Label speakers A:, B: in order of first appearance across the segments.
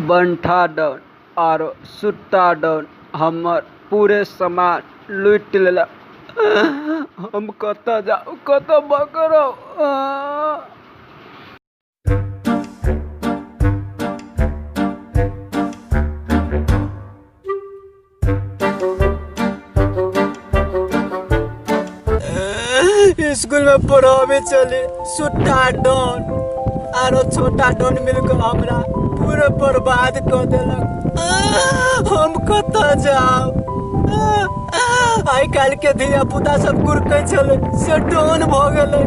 A: बंठा done और सुट्टा done हमर पूरे सामान लूट लेला। हम कत जाऊ कत बकरो।
B: स्कूल में पढ़ावे चले सुट्टा डन आरो छोटा डन मिलकर हमरा पूरा बर्बाद कर देलक। हम कत जाओ। आइ काल के धिया पुता सब गुरकै चले से डन भ गेले।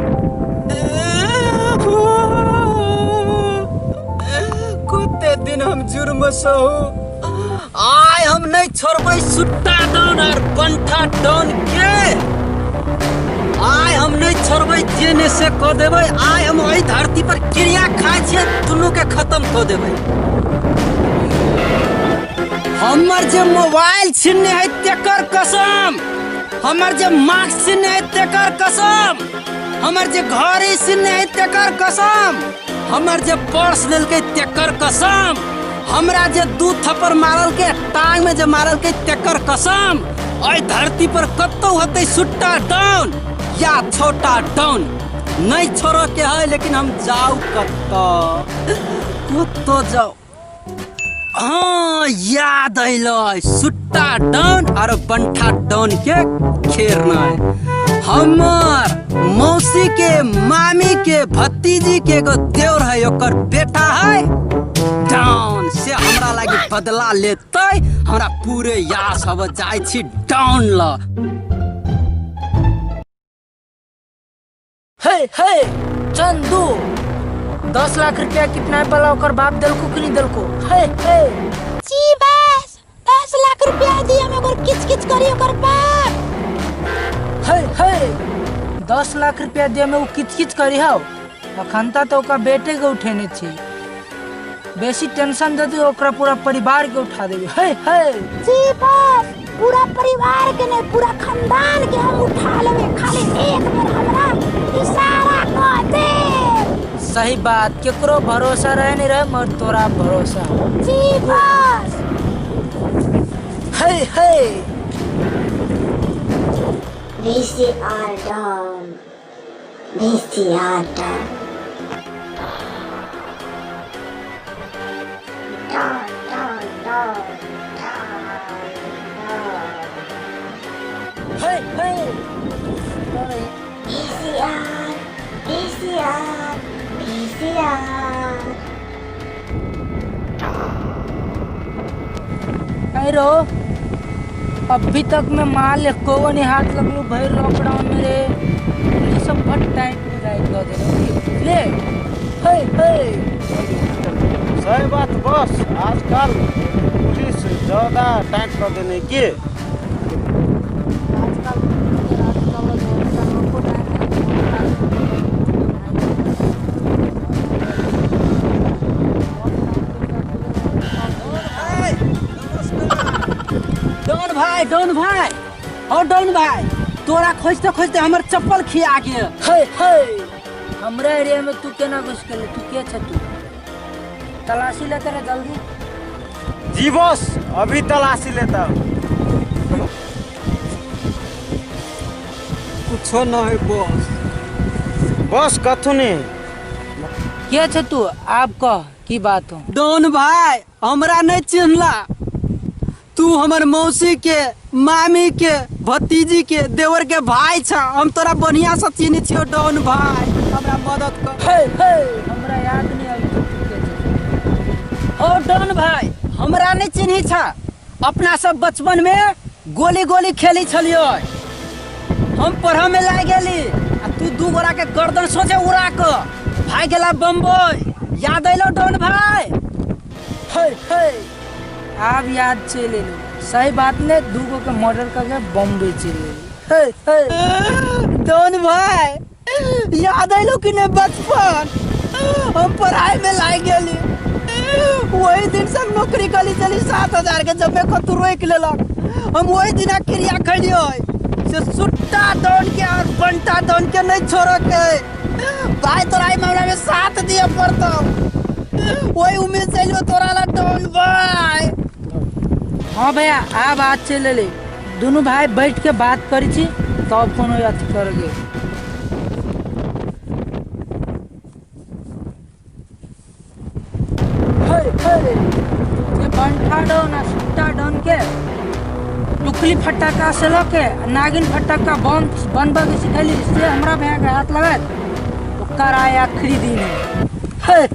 B: कते दिन हम जुर्म सहू। आइ हम नहीं छोड़बै सुट्टा डन और बंठा डन के। आइ हम नहीं छोड़बै जेने से कह देबै। आइ हम वही धरती पर क्रिया खाए छियै दुनू के खत्म कह देबै। हमर जे मोबाइल छीनने है तेकर कसम, हमर जे मास्क छीनने है तेकर कसम, हमर जे घड़ी छीनने है तेकर कसम, हमर जे पर्स लेलकै तेकर कसम, हमरा जे 2 थप्पड़ मारल के टांग में जे मारल के तेकर कसम। ओइ धरती पर कतौ होतै सुट्टा डन या छोटा डन। नहीं छोड़ो के है लेकिन हम जाऊ कत्तो जाओ। हाँ याद अइलो सुट्टा डन और बंठा डन के खेरना है। हमर मौसी के मामी के भतीजी के एगो देवर है ओकर बेटा है डन से हमरा लागी बदला लेते। हमरा पूरे यास अब जाय छी डन ला।
C: हे चंदू 10 लाख रुपया कितना वाला ओकर बाप दिलको कि नहीं दिलको? हे
D: जी बस 10 लाख रुपया दिया में ओकर किच किच करी ओकर बाप।
C: हे 10 लाख रुपया दिया में वो किच किच करी हाउ अखनता तो ओकर बेटे के उठेने छी। बेसी टेंशन दे दी ओकरा पूरा परिवार के उठा देबे। हे
D: जी बस पूरा परिवार के नहीं पूरा खानदान के हम उठा लेबे। खाली एक बेर हमरा इशारा कर दे।
C: सही बात केकरो भरोसा रहे नहीं रहे मगर तोरा भरोसा।
D: जी बस
C: हे
D: VCR down VCR down
C: हे
D: VCR
C: रो अभी तक मैं माल को नहीं हाथ लगलो भाई लॉकडाउन में रे। ये सब बहुत टाइट राइट कर दे ले। हे
B: सही बात बस आजकल पुलिस ज्यादा टाइट कर देने के।
C: डॉन भाई और डॉन भाई तोरा खोजते खोजते हमर चप्पल खिया गया। हे हमरा एरिया में तू केना घुस गेले? तू के छ? तू तलाशी लेते ना जल्दी।
B: जी बॉस अभी तलाशी लेता हूँ। कुछ न है बॉस कथु नहीं।
C: के छ तू? आप कह की बात हो?
B: डॉन भाई हमरा नहीं चिन्हला। तू हमर मौसी के मामी के भतीजी के देवर के भाई छ। हम तोरा बढ़िया से चिन्ह छियो डॉन भाई हमरा मदद कर।
C: हे हमरा याद नहीं आई तू के छ। ओ डॉन भाई हमरा नहीं चिन्ही छ। अपना सब बचपन में गोली खेली छलियो। हम पढ़ा में लाग गेली आ तू 2 गोरा के गर्दन सोचे उड़ा के भाग गेला बम्बई। याद आइलो डॉन भाई? हे अब याद चले लो। सही बात ने 2 गो के मर्डर करके बॉम्बे चले। हे
B: डॉन भाई याद आइलो कि नहीं बचपन हम पढ़ाई में लाग गेली। वही दिन से नौकरी कली चली 7000 के जब खतु रोक लेलक। हम वही दिन क्रिया खैलियो से सुट्टा डॉन के और बंटा डॉन के नहीं छोड़ो के भाई। तोरा मामला में साथ दिए पड़ता। वही उम्मीद से तोरा ला डॉन
C: डॉन भाई। हाँ भैया आ बात चले ले, दोनों भाई बैठ के बात करी छी तब फोन अथी करोगे। ये बंठा डॉन आ सुट्टा डॉन के टुकली फटाका से लके नागिन फटाका बम बनबा के सिखैली से हमरा भैया के हाथ लगा ओकर आय आखिरी दिन है।